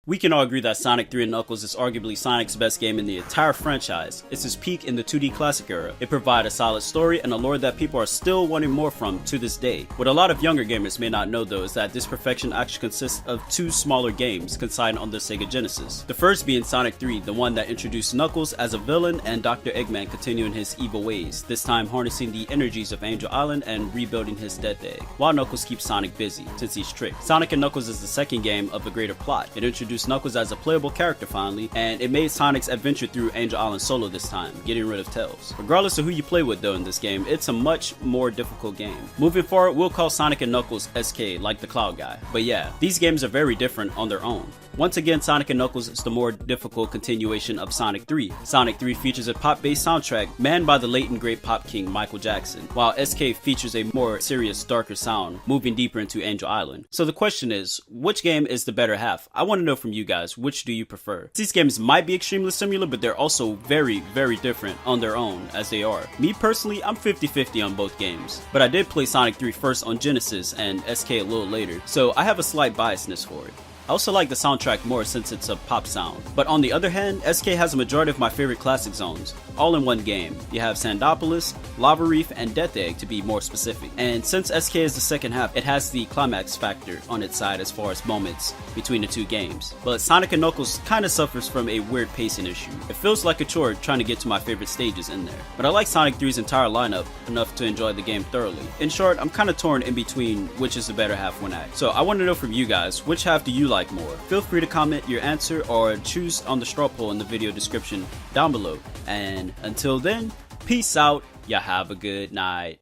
We can all agree that Sonic 3 and Knuckles is arguably Sonic's best game in the entire franchise. It's his peak in the 2D classic era. It provides a solid story and a lore that people are still wanting more from to this day. What a lot of younger gamers may not know though is that this perfection actually consists of two smaller games consigned on the Sega Genesis. The first being Sonic 3, the one that introduced Knuckles as a villain and Dr. Eggman continuing his evil ways, this time harnessing the energies of Angel Island and rebuilding his dead egg, while Knuckles keeps Sonic busy since he's tricked. Sonic and Knuckles is the second game of a greater plot. It introduced Knuckles as a playable character finally, and it made Sonic's adventure through Angel Island solo this time, getting rid of Tails. Regardless of who you play with though in this game, it's a much more difficult game. Moving forward, we'll call Sonic and Knuckles SK, like the Cloud guy. But yeah, these games are very different on their own. Once again, Sonic and Knuckles is the more difficult continuation of Sonic 3. Sonic 3 features a pop-based soundtrack manned by the late and great pop king Michael Jackson, while SK features a more serious, darker sound, moving deeper into Angel Island. So the question is, which game is the better half? I want to know from you guys, which do you prefer? These games might be extremely similar, but they're also very, very different on their own as they are. Me personally, I'm 50-50 on both games, but I did play Sonic 3 first on Genesis and SK a little later, so I have a slight biasness for it. I also like the soundtrack more since it's a pop sound. But on the other hand, SK has a majority of my favorite classic zones, all in one game. You have Sandopolis, Lava Reef, and Death Egg to be more specific. And since SK is the second half, it has the climax factor on its side as far as moments between the two games. But Sonic and Knuckles kinda suffers from a weird pacing issue. It feels like a chore trying to get to my favorite stages in there. But I like Sonic 3's entire lineup enough to enjoy the game thoroughly. In short, I'm kinda torn in between which is the better half when act. So I want to know from you guys, which half do you like more? Feel free to comment your answer or choose on the straw poll in the video description down below. And until then, peace out, y'all have a good night.